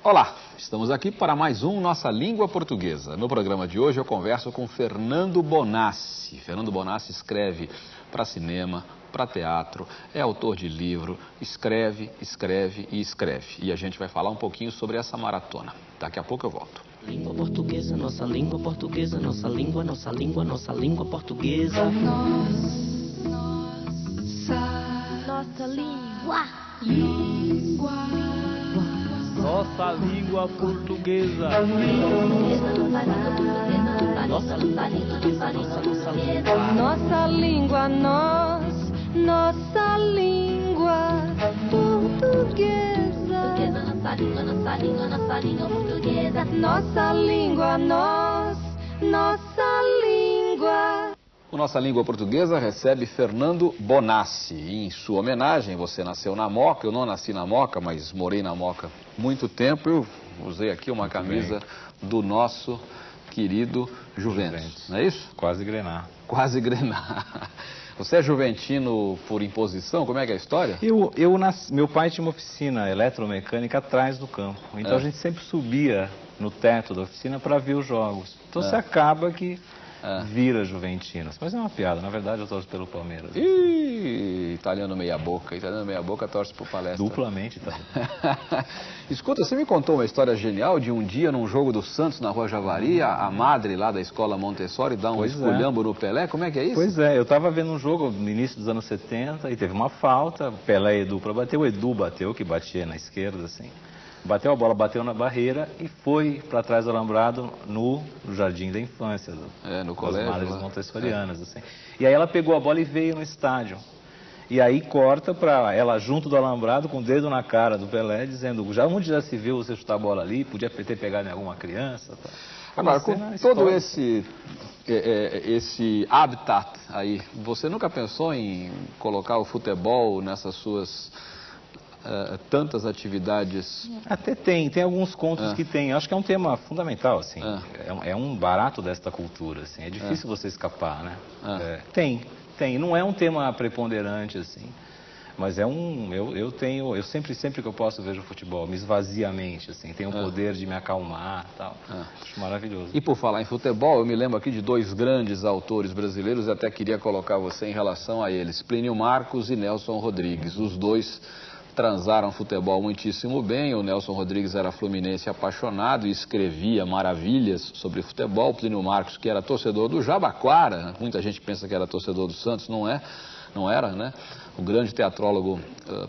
Olá, estamos aqui para mais um Nossa Língua Portuguesa. No programa de hoje eu converso com Fernando Bonassi. Fernando Bonassi escreve para cinema, para teatro, é autor de livro, escreve. E a gente vai falar um pouquinho sobre essa maratona. Daqui a pouco eu volto. Língua portuguesa, nossa língua portuguesa, nossa língua portuguesa. Nossa língua. Nossa língua portuguesa. Nossa língua, nossa língua portuguesa. Nossa língua portuguesa. Nossa língua, nossa língua. O Nossa Língua Portuguesa recebe Fernando Bonassi. E em sua homenagem, você nasceu na Moca, eu não nasci na Moca, mas morei na Moca muito tempo. Eu usei aqui uma camisa do nosso querido Juventus, não é isso? Quase Grená. Quase Grená. Você é juventino por imposição? Como é que é a história? Meu pai tinha uma oficina eletromecânica atrás do campo. Então a gente sempre subia no teto da oficina para ver os jogos. Então você acaba que vira juventinas. Mas é uma piada, na verdade eu torço pelo Palmeiras. Ih, italiano meia boca torce por Palestra. Duplamente, tá? Escuta, você me contou uma história genial de um dia num jogo do Santos na Rua Javari, a madre lá da escola Montessori dá um esculhambo no Pelé, como é que é isso? Pois é, eu tava vendo um jogo no início dos anos 70 e teve uma falta, Pelé e Edu pra bater, o Edu bateu, que batia na esquerda assim. Bateu a bola, bateu na barreira e foi para trás do alambrado no jardim da infância, no colégio, das madres montessorianas, assim. E aí ela pegou a bola e veio no estádio. E aí corta para ela junto do alambrado, com o dedo na cara do Pelé, dizendo, onde já se viu você chutar a bola ali, podia ter pegado em alguma criança. Tá? Agora, com todo esse habitat aí, você nunca pensou em colocar o futebol nessas suas... tantas atividades? Até tem alguns contos que tem. Acho que é um tema fundamental, assim. É um barato desta cultura, assim. É difícil você escapar, né? Tem. Não é um tema preponderante, assim. Mas é um... Eu sempre que eu posso vejo futebol, me esvazia a mente, assim. Tem o poder de me acalmar e tal. Acho maravilhoso. E por falar em futebol, eu me lembro aqui de dois grandes autores brasileiros, até queria colocar você em relação a eles. Plínio Marcos e Nelson Rodrigues. Os dois transaram futebol muitíssimo bem. O Nelson Rodrigues era fluminense apaixonado e escrevia maravilhas sobre futebol. O Plínio Marcos, que era torcedor do Jabaquara, muita gente pensa que era torcedor do Santos, não era, né? O grande teatrólogo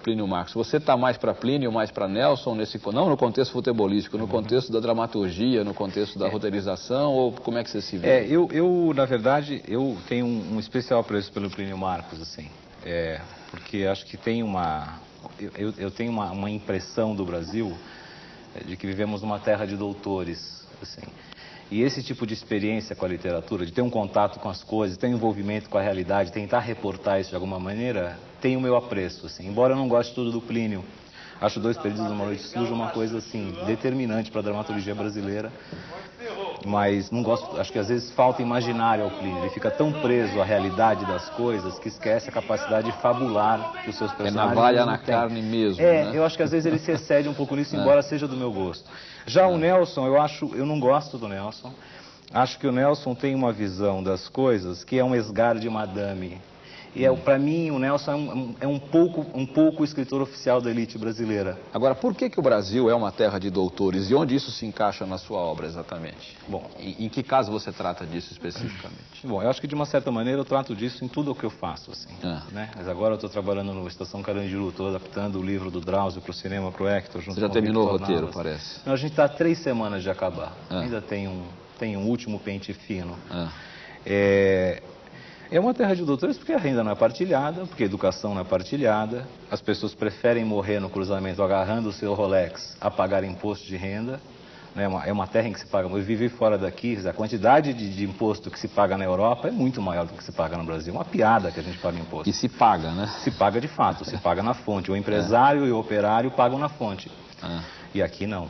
Plínio Marcos. Você está mais para Plínio, mais para Nelson, não no contexto futebolístico, no contexto da dramaturgia, no contexto da roteirização, ou como é que você se vê? Na verdade, eu tenho um especial apreço pelo Plínio Marcos, assim, porque acho que tem eu tenho uma impressão do Brasil de que vivemos numa terra de doutores, assim. E esse tipo de experiência com a literatura, de ter um contato com as coisas, ter um envolvimento com a realidade, tentar reportar isso de alguma maneira, tem o meu apreço, assim. Embora eu não goste tudo do Plínio, acho Dois Perdidos numa Noite Suja uma coisa, assim, determinante para a dramaturgia brasileira. Mas não gosto, acho que às vezes falta imaginário ao Plínio. Ele fica tão preso à realidade das coisas que esquece a capacidade de fabular que os seus personagens. É navalha na carne mesmo, né? Eu acho que às vezes ele se excede um pouco nisso, embora seja do meu gosto. Já o Nelson, eu não gosto do Nelson. Acho que o Nelson tem uma visão das coisas que é um esgar de madame. E para mim o Nelson é um pouco o escritor oficial da elite brasileira. Agora, por que o Brasil é uma terra de doutores e onde isso se encaixa na sua obra exatamente? Bom, em que caso você trata disso especificamente? Bom, eu acho que de uma certa maneira eu trato disso em tudo o que eu faço, assim, né? Mas agora eu estou trabalhando no Estação Carandiru, estou adaptando o livro do Drauzio para o cinema, para o Hector. Você já terminou o roteiro, parece? Não, a gente está há 3 semanas de acabar. Ainda tem um último pente fino. É uma terra de doutores porque a renda não é partilhada, porque a educação não é partilhada. As pessoas preferem morrer no cruzamento agarrando o seu Rolex a pagar imposto de renda. Né? É uma terra em que se paga... Eu vivi fora daqui, a quantidade de imposto que se paga na Europa é muito maior do que se paga no Brasil. É uma piada que a gente paga imposto. E se paga, né? Se paga de fato, se paga na fonte. O empresário e o operário pagam na fonte. E aqui não.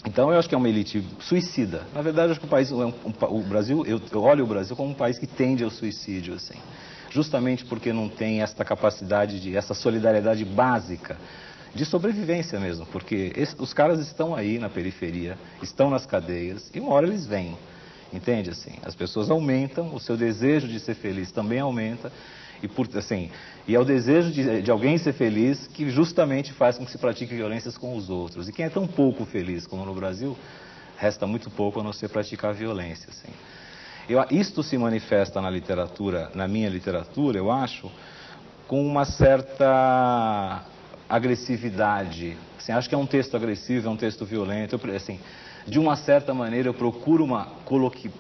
Então eu acho que é uma elite suicida. Na verdade, eu acho que o Brasil, eu olho o Brasil como um país que tende ao suicídio, assim. Justamente porque não tem essa capacidade essa solidariedade básica de sobrevivência mesmo, porque os caras estão aí na periferia, estão nas cadeias, e uma hora eles vêm, entende? Assim, as pessoas aumentam, o seu desejo de ser feliz também aumenta, e é o desejo de alguém ser feliz que justamente faz com que se pratique violências com os outros. E quem é tão pouco feliz como no Brasil, resta muito pouco a não ser praticar violência. Assim. Isto se manifesta na literatura, na minha literatura, eu acho, com uma certa agressividade. Assim, acho que é um texto agressivo, é um texto violento. Assim, de uma certa maneira, eu procuro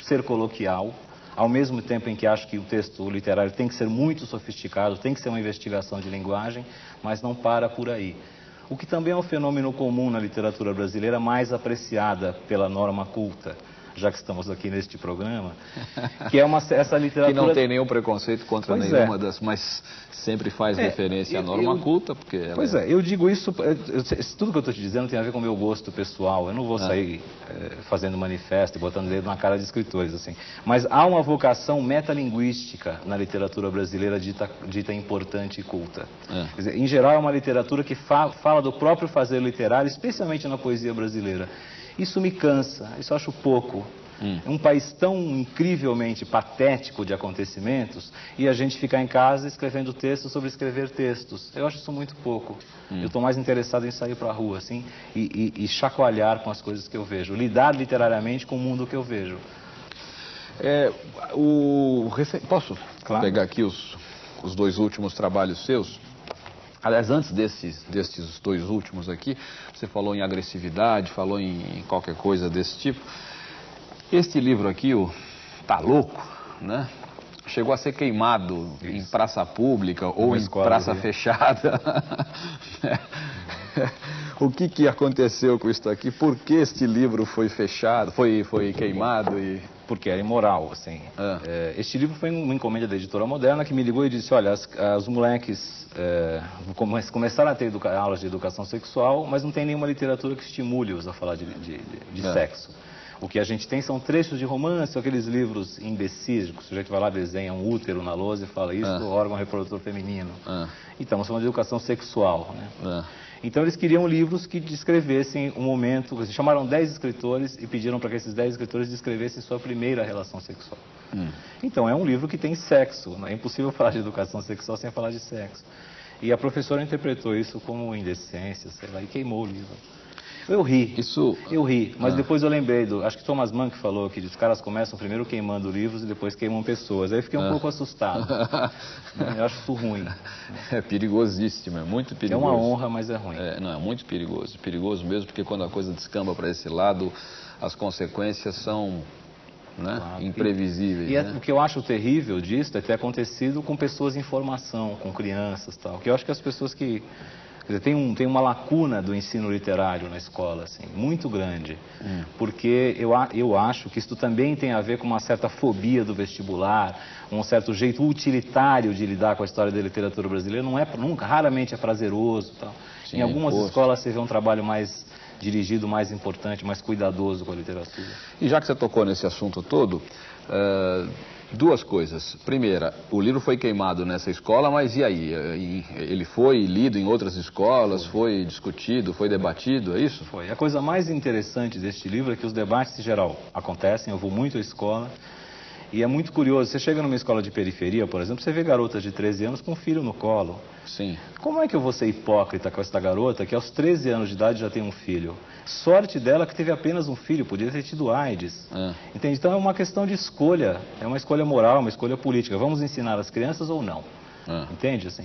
ser coloquial, ao mesmo tempo em que acho que o texto literário tem que ser muito sofisticado, tem que ser uma investigação de linguagem, mas não para por aí. O que também é um fenômeno comum na literatura brasileira, mais apreciada pela norma culta, já que estamos aqui neste programa, que é essa literatura... Que não tem nenhum preconceito contra nenhuma das, mas sempre faz referência à norma culta, porque ela Pois é, eu digo isso, tudo que eu estou te dizendo tem a ver com o meu gosto pessoal, eu não vou sair fazendo manifesto e botando dedo na cara de escritores, assim, mas há uma vocação metalinguística na literatura brasileira dita importante e culta. Quer dizer, em geral é uma literatura que fala do próprio fazer literário, especialmente na poesia brasileira. Isso me cansa, isso eu acho pouco. Um país tão incrivelmente patético de acontecimentos e a gente ficar em casa escrevendo textos sobre escrever textos. Eu acho isso muito pouco. Eu estou mais interessado em sair para a rua, assim, e chacoalhar com as coisas que eu vejo. Lidar literariamente com o mundo que eu vejo. Posso pegar aqui os dois últimos trabalhos seus? Aliás, antes destes dois últimos aqui, você falou em agressividade, falou em qualquer coisa desse tipo. Este livro aqui, o Tá Louco, né? Chegou a ser queimado em praça pública ou em praça fechada. O que aconteceu com isso aqui? Por que este livro foi fechado, foi queimado e... Porque era imoral, assim. Este livro foi uma encomenda da Editora Moderna que me ligou e disse, olha, os moleques começaram a ter aulas de educação sexual, mas não tem nenhuma literatura que estimule-os a falar de sexo. O que a gente tem são trechos de romance, aqueles livros imbecis, que o sujeito vai lá, desenha um útero na lousa e fala isso, órgão reprodutor feminino. Então, são de educação sexual, né? Então eles queriam livros que descrevessem um momento, eles chamaram 10 escritores e pediram para que esses 10 escritores descrevessem sua primeira relação sexual. Então é um livro que tem sexo, é impossível falar de educação sexual sem falar de sexo. E a professora interpretou isso como indecência, sei lá, e queimou o livro. Eu ri, mas depois eu lembrei acho que Thomas Mann que falou que os caras começam primeiro queimando livros e depois queimam pessoas. Aí eu fiquei um pouco assustado. Eu acho isso ruim. É perigosíssimo, é muito perigoso. É uma honra, mas é ruim. Não, é muito perigoso. Perigoso mesmo, porque quando a coisa descamba para esse lado, as consequências são imprevisíveis. E o que eu acho terrível disso é ter acontecido com pessoas em formação, com crianças e tal. Que eu acho que as pessoas que... Quer dizer, tem uma lacuna do ensino literário na escola, assim, muito grande. Porque eu acho que isso também tem a ver com uma certa fobia do vestibular, um certo jeito utilitário de lidar com a história da literatura brasileira. Raramente é prazeroso. Tal. Em algumas escolas você vê um trabalho mais dirigido, mais importante, mais cuidadoso com a literatura. E já que você tocou nesse assunto todo... duas coisas. Primeira, o livro foi queimado nessa escola, mas e aí? Ele foi lido em outras escolas, foi discutido, foi debatido, é isso? Foi. A coisa mais interessante deste livro é que os debates, em geral, acontecem. Eu vou muito à escola e é muito curioso. Você chega numa escola de periferia, por exemplo, você vê garotas de 13 anos com um filho no colo. Sim. Como é que eu vou ser hipócrita com esta garota que aos 13 anos de idade já tem um filho? Sorte dela que teve apenas um filho, podia ter tido AIDS. Entende? Então é uma questão de escolha, é uma escolha moral, uma escolha política. Vamos ensinar as crianças ou não? Entende? Assim,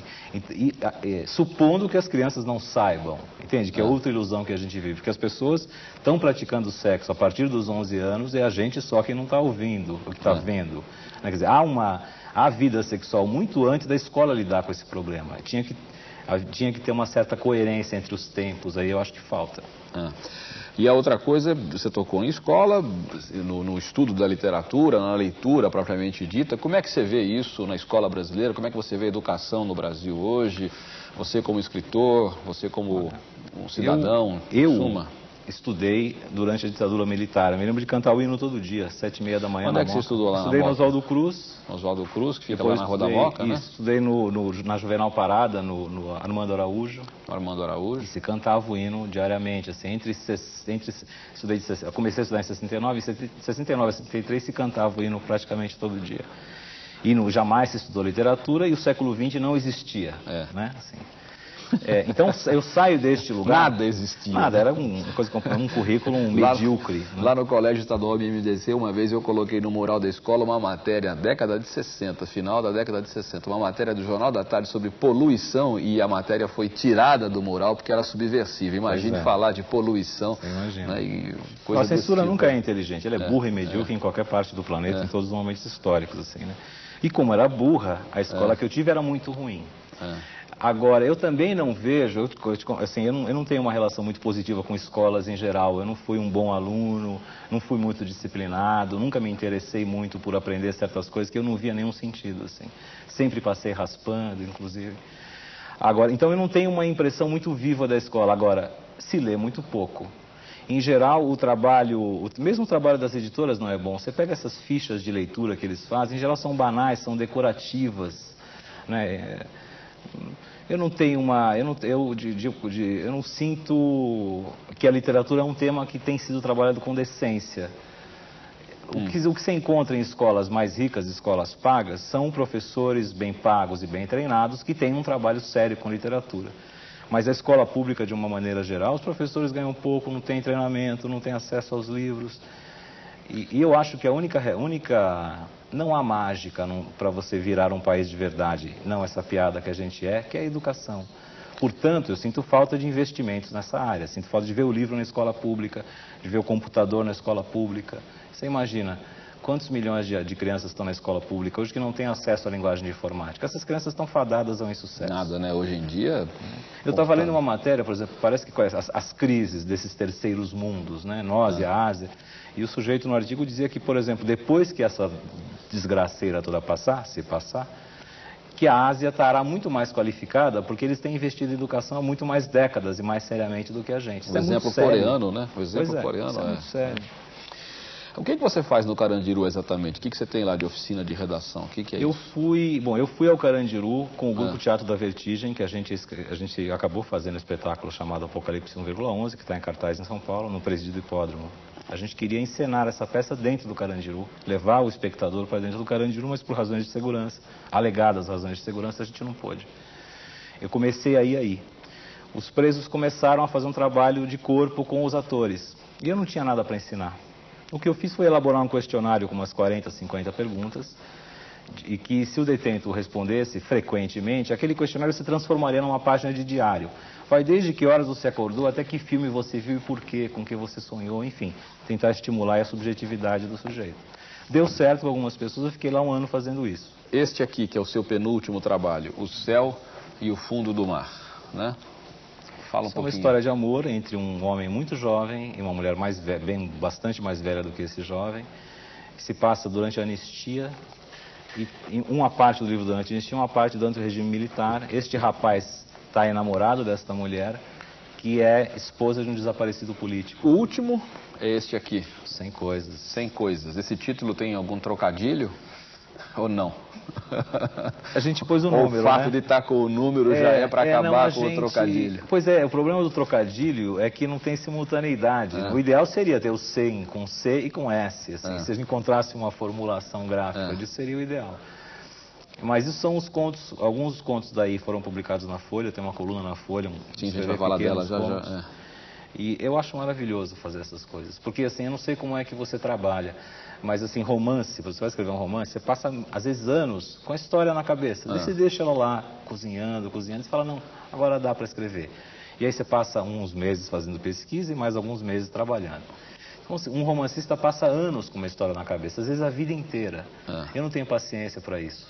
supondo que as crianças não saibam, entende? Que é outra ilusão que a gente vive, porque as pessoas estão praticando sexo a partir dos 11 anos e a gente só que não está ouvindo, o que está vendo. Quer dizer, há vida sexual muito antes da escola lidar com esse problema. Tinha que ter uma certa coerência entre os tempos, aí eu acho que falta. E a outra coisa, você tocou em escola, no estudo da literatura, na leitura propriamente dita. Como é que você vê isso na escola brasileira? Como é que você vê a educação no Brasil hoje? Você como escritor, você como um cidadão, estudei durante a ditadura militar. Eu me lembro de cantar o hino todo dia, 7h30 da manhã. Onde é que você estudou lá Estudei na no Moca? Oswaldo Cruz. Oswaldo Cruz, que fica Depois lá na Rua da Moca, né? Estudei na Juvenal Parada, no Armando Araújo. Armando Araújo. E se cantava o hino diariamente, assim, eu comecei a estudar em 69, em 69 a 73 se cantava o hino praticamente todo dia. E jamais se estudou literatura e o século XX não existia, né? Assim. Então eu saio deste lugar... Nada existia. Nada, era um currículo medíocre. Lá no Colégio Estadual MMDC, uma vez eu coloquei no mural da escola uma matéria, década de 60, final da década de 60, uma matéria do Jornal da Tarde sobre poluição, e a matéria foi tirada do mural porque era subversiva. Imagine falar de poluição. Imagina. Né, a censura nunca é inteligente, ela é burra e medíocre em qualquer parte do planeta, em todos os momentos históricos, assim, né? E como era burra, a escola que eu tive era muito ruim. Agora, eu também não vejo, assim, eu não tenho uma relação muito positiva com escolas em geral. Eu não fui um bom aluno, não fui muito disciplinado, nunca me interessei muito por aprender certas coisas que eu não via nenhum sentido, assim. Sempre passei raspando, inclusive. Agora, então eu não tenho uma impressão muito viva da escola. Agora, se lê muito pouco. Em geral, mesmo o trabalho das editoras não é bom. Você pega essas fichas de leitura que eles fazem, em geral são banais, são decorativas, né? Eu não tenho eu não sinto que a literatura é um tema que tem sido trabalhado com decência. O que você encontra em escolas mais ricas, escolas pagas, são professores bem pagos e bem treinados que têm um trabalho sério com literatura. Mas a escola pública, de uma maneira geral, os professores ganham pouco, não têm treinamento, não têm acesso aos livros. E eu acho que a única... Não há mágica para você virar um país de verdade, não essa piada que a gente que é a educação. Portanto, eu sinto falta de investimentos nessa área, sinto falta de ver o livro na escola pública, de ver o computador na escola pública. Você imagina quantos milhões de crianças estão na escola pública hoje que não têm acesso à linguagem de informática? Essas crianças estão fadadas ao insucesso. Nada, né? Hoje em dia... Eu estava lendo uma matéria, por exemplo, parece que as crises desses terceiros mundos, né? Nós e a Ásia. E o sujeito no artigo dizia que, por exemplo, depois que essa desgraceira toda passar, que a Ásia estará muito mais qualificada porque eles têm investido em educação há muito mais décadas e mais seriamente do que a gente. O exemplo coreano, né? O exemplo coreano isso é muito sério. O que você faz no Carandiru exatamente? O que você tem lá de oficina de redação? O que é eu isso? Eu fui ao Carandiru com o Grupo Teatro da Vertigem, que a gente acabou fazendo um espetáculo chamado Apocalipse 1,11, que está em cartaz em São Paulo, no Presídio do Hipódromo. A gente queria encenar essa peça dentro do Carandiru, levar o espectador para dentro do Carandiru, mas por razões de segurança, alegadas razões de segurança, a gente não pôde. Eu comecei aí. Os presos começaram a fazer um trabalho de corpo com os atores, e eu não tinha nada para ensinar. O que eu fiz foi elaborar um questionário com umas 40, 50 perguntas, e que se o detento respondesse frequentemente, aquele questionário se transformaria numa página de diário. Vai desde que horas você acordou, até que filme você viu e por quê, com que você sonhou, enfim, tentar estimular a subjetividade do sujeito. Deu certo com algumas pessoas, eu fiquei lá um ano fazendo isso. Este aqui, que é o seu penúltimo trabalho, O Céu e o Fundo do Mar, né? Fala um pouquinho. É uma história de amor entre um homem muito jovem e uma mulher bastante mais velha do que esse jovem, que se passa durante a anistia, e uma parte do livro durante a anistia, uma parte durante o regime militar. Este rapaz está enamorado desta mulher, que é esposa de um desaparecido político. O último é este aqui. 100 Coisas. 100 Coisas. Esse título tem algum trocadilho ou não? A gente pôs o número, o fato né? de estar com o número já é para acabar com o trocadilho. Pois é, o problema do trocadilho é que não tem simultaneidade. O ideal seria ter o C com C e com S. Assim, se a gente encontrasse uma formulação gráfica disso, seria o ideal. Mas isso são os contos, alguns dos contos daí foram publicados na Folha, tem uma coluna na Folha. Sim, a gente vai falar dela já. E eu acho maravilhoso fazer essas coisas, porque assim, eu não sei como é que você trabalha, mas assim, romance, você vai escrever um romance, você passa às vezes anos com a história na cabeça, daí você deixa ela lá, cozinhando, e fala, não, agora dá para escrever. E aí você passa uns meses fazendo pesquisa e mais alguns meses trabalhando. Então, um romancista passa anos com uma história na cabeça, às vezes a vida inteira. Eu não tenho paciência para isso.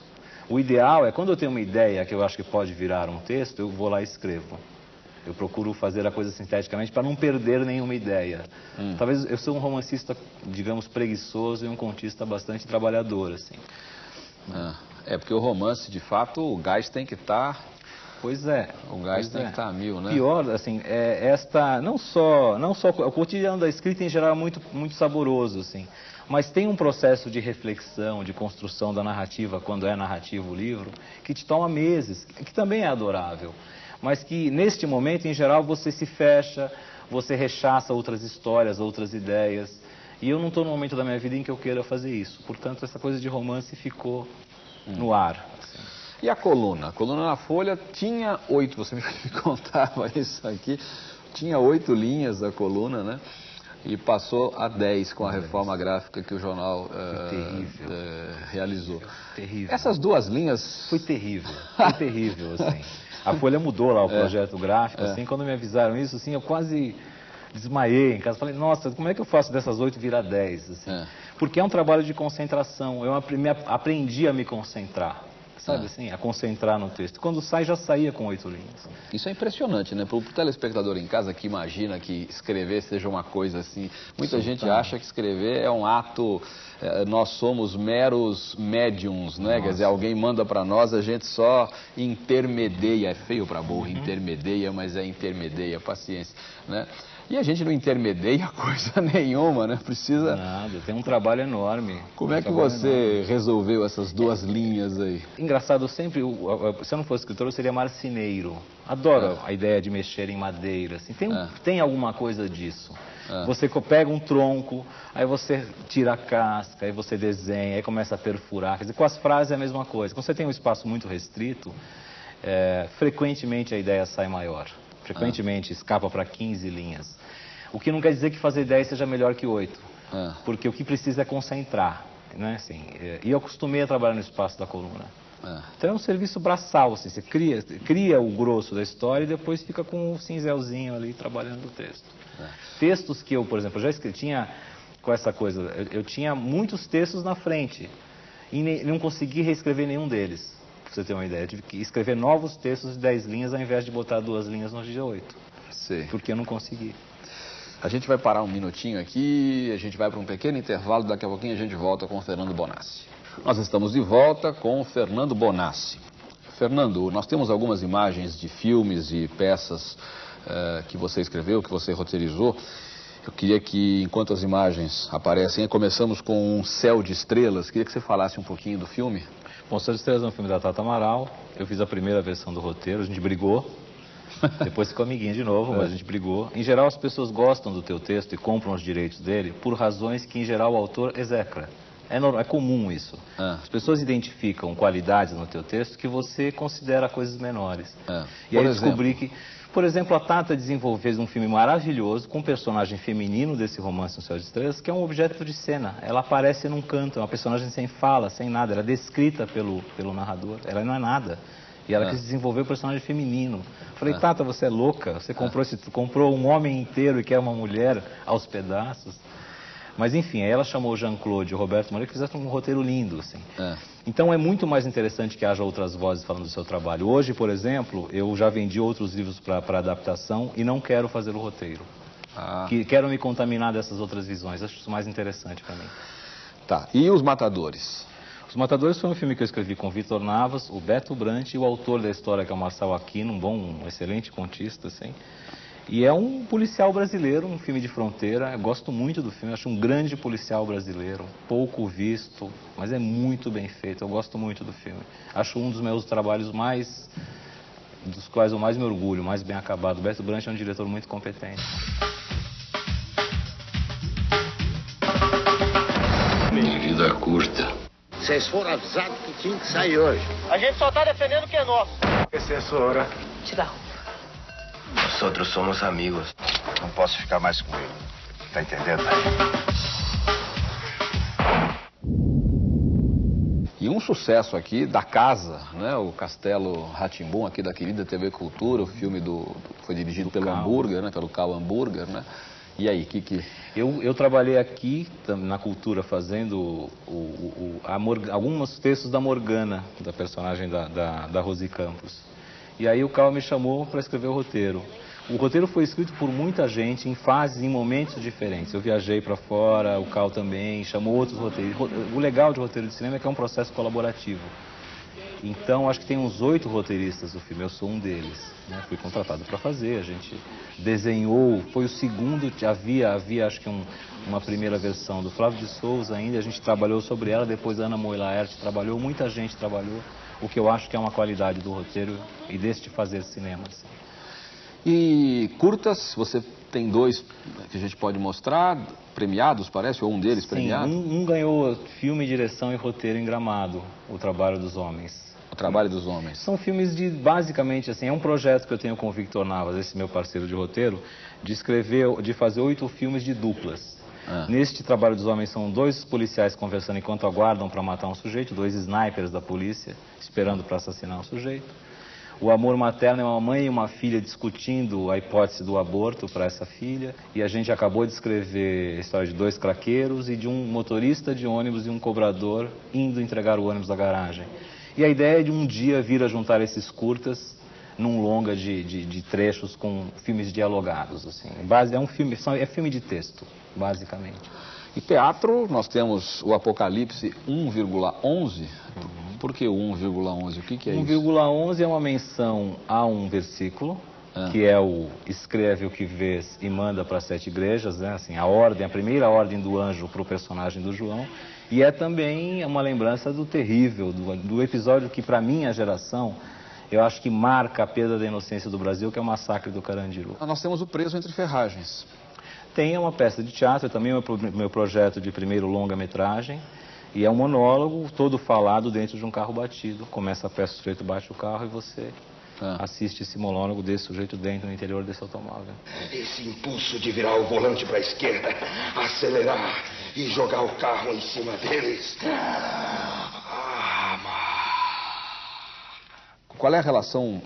O ideal é, quando eu tenho uma ideia que eu acho que pode virar um texto, eu vou lá e escrevo. Eu procuro fazer a coisa sinteticamente para não perder nenhuma ideia. Talvez eu sou um romancista, digamos, preguiçoso e um contista bastante trabalhador, assim. Porque o romance, de fato, o gás tem que estar Pois é. O gás tem que estar a 1000, né? Pior, assim, não só o cotidiano da escrita em geral é muito saboroso, assim, mas tem um processo de reflexão, de construção da narrativa, quando é narrativo o livro, que te toma meses, que também é adorável, mas que neste momento, em geral, você se fecha, você rechaça outras histórias, outras ideias, e eu não estou no momento da minha vida em que eu queira fazer isso, portanto, essa coisa de romance ficou no ar. Assim. E a coluna? A coluna na Folha tinha 8, você me contava isso aqui, tinha 8 linhas a coluna, né? E passou a 10 com a reforma gráfica que o jornal realizou. Terrível. Essas 2 linhas... Foi terrível, assim. A Folha mudou lá o projeto gráfico, assim, quando me avisaram isso, assim, eu quase desmaiei em casa. Falei, nossa, como é que eu faço dessas 8 virar 10, assim? Porque é um trabalho de concentração, eu aprendi a me concentrar. Sabe assim, a concentrar no texto. Quando sai, já saía com 8 linhas. Isso é impressionante, né? Para o telespectador em casa que imagina que escrever seja uma coisa assim. Muita gente acha que escrever é um ato, nós somos meros médiums, né? Quer dizer, alguém manda para nós, a gente só intermedia. É feio para burro, intermedia, mas é intermedia, paciência, né? E a gente não intermedia coisa nenhuma, né? Precisa... Nada, tem um trabalho enorme. Como é que você resolveu essas 2 linhas aí? Engraçado, se eu não fosse escritor, eu seria marceneiro. Adoro a ideia de mexer em madeira, assim. Tem alguma coisa disso. Você pega um tronco, aí você tira a casca, aí você desenha, aí começa a perfurar. Quer dizer, com as frases é a mesma coisa. Quando você tem um espaço muito restrito, frequentemente a ideia sai maior. Frequentemente escapa para 15 linhas. O que não quer dizer que fazer 10 seja melhor que 8. Porque o que precisa é concentrar. Né? Assim, e eu acostumei a trabalhar no espaço da coluna. Então é um serviço braçal. Assim, você cria o grosso da história e depois fica com o cinzelzinho ali trabalhando o texto. Textos que eu, por exemplo, já tinha com essa coisa. Eu tinha muitos textos na frente e não consegui reescrever nenhum deles. Pra você ter uma ideia, eu tive que escrever novos textos de 10 linhas ao invés de botar 2 linhas no dia 8. Sim. Porque eu não consegui. A gente vai parar um minutinho aqui, a gente vai para um pequeno intervalo, daqui a pouquinho a gente volta com o Fernando Bonassi. Nós estamos de volta com o Fernando Bonassi. Fernando, nós temos algumas imagens de filmes e peças que você escreveu, que você roteirizou. Eu queria que, enquanto as imagens aparecem, começamos com um Céu de Estrelas. Queria que você falasse um pouquinho do filme. Bom, Céu de Estrelas é um filme da Tata Amaral. Eu fiz a primeira versão do roteiro, a gente brigou. Depois ficou amiguinha de novo, mas a gente brigou. Em geral, as pessoas gostam do teu texto e compram os direitos dele por razões que, em geral, o autor execra. É comum isso. As pessoas identificam qualidades no teu texto que você considera coisas menores. E aí eu descobri que... Por exemplo, a Tata fez um filme maravilhoso com um personagem feminino desse romance No Céu de Estrelas, que é um objeto de cena. Ela aparece num canto, é uma personagem sem fala, sem nada. Ela é descrita pelo narrador. Ela não é nada. E ela quis desenvolver o personagem feminino. Falei, Tata, você é louca? Você comprou um homem inteiro e quer uma mulher aos pedaços? Mas enfim, aí ela chamou o Jean-Claude e o Roberto Moreira, que fizeram um roteiro lindo, assim. Então é muito mais interessante que haja outras vozes falando do seu trabalho. Hoje, por exemplo, eu já vendi outros livros para adaptação e não quero fazer o roteiro. Quero me contaminar dessas outras visões. Acho isso mais interessante para mim. Tá, e Os Matadores? Os Matadores foi um filme que eu escrevi com o Vitor Navas, o Beto Brant e o autor da história, que é o Marcel Aquino, um excelente contista, assim. E é um policial brasileiro, um filme de fronteira. Eu gosto muito do filme, acho um grande policial brasileiro, pouco visto, mas é muito bem feito. Eu gosto muito do filme. Acho um dos meus trabalhos dos quais eu mais me orgulho, mais bem acabado. O Beto Brant é um diretor muito competente. Vida curta. Vocês foram avisados que tinha que sair hoje. A gente só tá defendendo o que é nosso. Assessora. Te dá. Nós outros somos amigos. Não posso ficar mais com ele. Tá entendendo? E um sucesso aqui da casa, né? O Castelo Rá-Tim-Bum, aqui da querida TV Cultura, o filme foi dirigido pelo Hambúrguer, né? Pelo Carl Hambúrguer, né? E aí, Eu trabalhei aqui na Cultura fazendo alguns textos da Morgana, da personagem da Rosi Campos. E aí o Carl me chamou para escrever o roteiro. O roteiro foi escrito por muita gente, em fases, em momentos diferentes. Eu viajei para fora, o Carl também, chamou outros roteiros. O legal de roteiro de cinema é que é um processo colaborativo. Então, acho que tem uns 8 roteiristas do filme, eu sou um deles, né? Fui contratado para fazer, a gente desenhou, foi o segundo, havia acho que uma primeira versão do Flávio de Souza ainda, a gente trabalhou sobre ela, depois a Ana Moy-Laerte trabalhou, muita gente trabalhou, o que eu acho que é uma qualidade do roteiro e deste fazer cinema, assim. E curtas, você tem 2 que a gente pode mostrar, premiados, parece, ou um deles premiado? Sim, um ganhou filme, direção e roteiro em Gramado, O Trabalho dos Homens. O Trabalho dos Homens. São filmes de, basicamente, assim, é um projeto que eu tenho com o Victor Navas, esse meu parceiro de roteiro, de fazer 8 filmes de duplas. Neste Trabalho dos Homens são 2 policiais conversando enquanto aguardam para matar um sujeito, 2 snipers da polícia esperando para assassinar um sujeito. O Amor Materno é uma mãe e uma filha discutindo a hipótese do aborto para essa filha. E a gente acabou de escrever a história de 2 craqueiros e de um motorista de ônibus e um cobrador indo entregar o ônibus da garagem. E a ideia é de um dia vir a juntar esses curtas num longa de trechos com filmes dialogados, assim. É filme de texto, basicamente. E teatro, nós temos o Apocalipse 1,11. Por que o 1,11? O que é isso? 1,11 é uma menção a um versículo, que é o escreve o que vês e manda para 7 igrejas, né? Assim, a primeira ordem do anjo para o personagem do João. E é também uma lembrança do terrível, do episódio que, para minha geração, eu acho que marca a perda da inocência do Brasil, que é o massacre do Carandiru. Nós temos o Preso Entre Ferragens. Tem uma peça de teatro, também é o meu projeto de primeiro longa-metragem, e é um monólogo todo falado dentro de um carro batido. Começa a peça, o sujeito bate o carro e você assiste esse monólogo desse sujeito dentro, no interior desse automóvel. Esse impulso de virar o volante para a esquerda, acelerar e jogar o carro em cima deles. Qual é a relação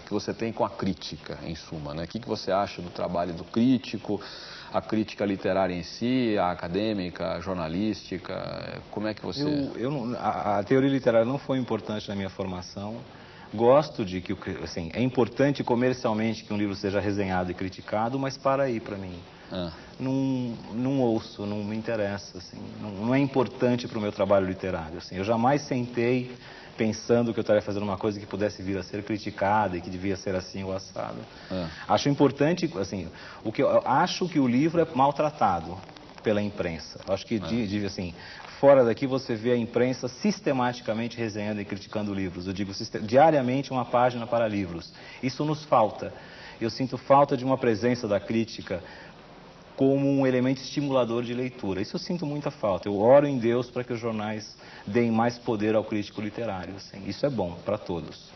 que você tem com a crítica, em suma, né? O que você acha do trabalho do crítico, a crítica literária em si, a acadêmica, a jornalística? Como é que você... A teoria literária não foi importante na minha formação. Gosto de que, assim, é importante comercialmente que um livro seja resenhado e criticado, mas para aí para mim. Não ouço, não me interessa, assim, não é importante para o meu trabalho literário. Assim, eu jamais sentei pensando que eu estaria fazendo uma coisa que pudesse vir a ser criticada e que devia ser assim ou assado. Acho importante, assim, eu acho que o livro é maltratado pela imprensa. Acho que, assim, fora daqui você vê a imprensa sistematicamente resenhando e criticando livros. Eu digo, diariamente uma página para livros. Isso nos falta. Eu sinto falta de uma presença da crítica como um elemento estimulador de leitura. Isso eu sinto muita falta. Eu oro em Deus para que os jornais deem mais poder ao crítico literário. Assim. Isso é bom para todos.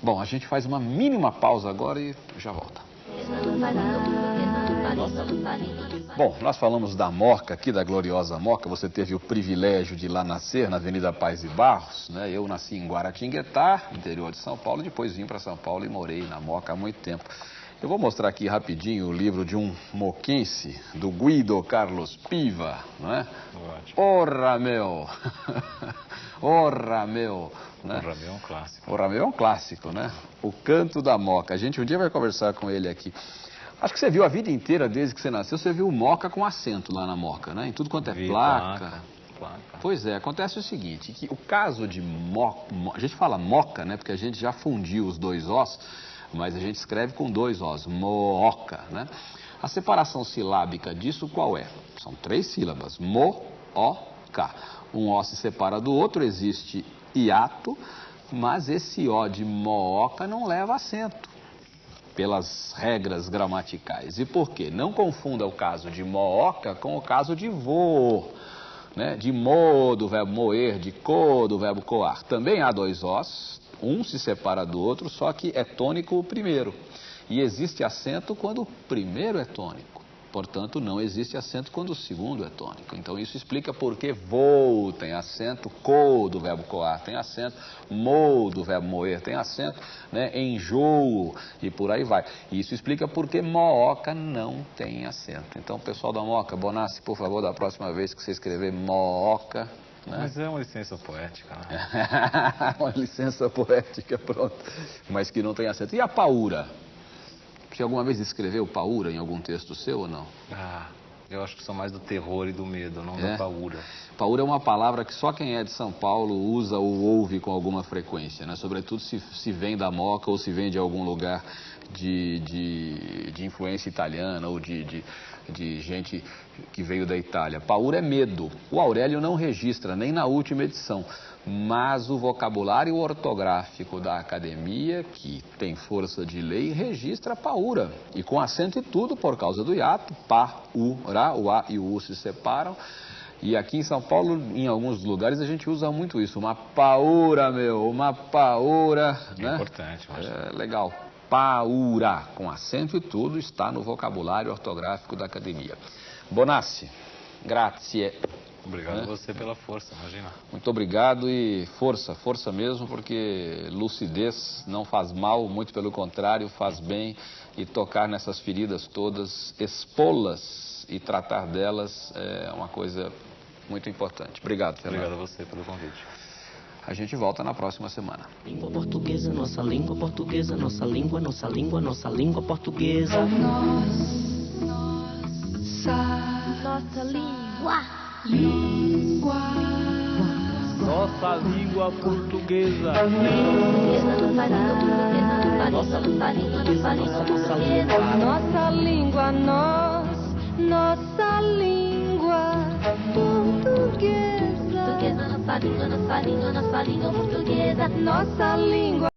Bom, a gente faz uma mínima pausa agora e já volta. Bom, nós falamos da Moca aqui, da gloriosa Moca. Você teve o privilégio de ir lá nascer na Avenida Paz e Barros, né? Eu nasci em Guaratinguetá, interior de São Paulo, depois vim para São Paulo e morei na Moca há muito tempo. Eu vou mostrar aqui rapidinho o livro de um moquense, do Guido Carlos Piva, não é? Orra, meu! Orra, meu! Né? Orra, meu é um clássico. Orra, meu é um clássico, né? O Canto da Moca. A gente um dia vai conversar com ele aqui. Acho que você viu a vida inteira, desde que você nasceu, você viu Moca com acento lá na Moca, né? Em tudo quanto é placa. Pois é, acontece o seguinte, que o caso de Moca, a gente fala Moca, né? Porque a gente já fundiu os 2 Os, mas a gente escreve com 2 Os, Mooca, né? A separação silábica disso qual é? São 3 sílabas, Mo-O-Ca. Um O se separa do outro, existe hiato, mas esse O de Mooca não leva acento, pelas regras gramaticais. E por quê? Não confunda o caso de Mooca com o caso de voo, né? De mo, do verbo moer, de co, do verbo coar. Também há 2 Os, um se separa do outro, só que é tônico o primeiro. E existe acento quando o primeiro é tônico. Portanto, não existe acento quando o segundo é tônico. Então, isso explica por que voo tem acento, co do verbo coar tem acento, mo do verbo moer tem acento, né? Enjoo e por aí vai. E isso explica por que Mooca não tem acento. Então, pessoal da Moca, Bonassi, por favor, da próxima vez que você escrever Mooca... Né? Mas é uma licença poética, né? Uma licença poética, pronto. Mas que não tem acento. E a paura? Você alguma vez escreveu paura em algum texto seu ou não? Eu acho que são mais do terror e do medo, não da paura. Paura é uma palavra que só quem é de São Paulo usa ou ouve com alguma frequência, né? Sobretudo se vem da Moca ou se vem de algum lugar de influência italiana ou de gente que veio da Itália. Paura é medo. O Aurélio não registra, nem na última edição. Mas o vocabulário ortográfico da academia, que tem força de lei, registra paura. E com acento e tudo, por causa do hiato, pá, u, ra, o a e o u se separam. E aqui em São Paulo, em alguns lugares, a gente usa muito isso. Uma paura, uma paura. Né? É importante, mas... É legal. Paura, com acento e tudo, está no vocabulário ortográfico da academia. Bonassi, grazie. Obrigado a você pela força, imagina. Muito obrigado e força, força mesmo, porque lucidez não faz mal, muito pelo contrário, faz bem. E tocar nessas feridas todas, expô-las e tratar delas é uma coisa muito importante. Obrigado, Fernando. Obrigado a você pelo convite. A gente volta na próxima semana. Língua portuguesa, nossa língua portuguesa, nossa língua, nossa língua, nossa língua portuguesa. Nossa língua. Nossa língua portuguesa. Nossa língua, nossa língua portuguesa. Nossa língua, nossa língua portuguesa. Nossa língua.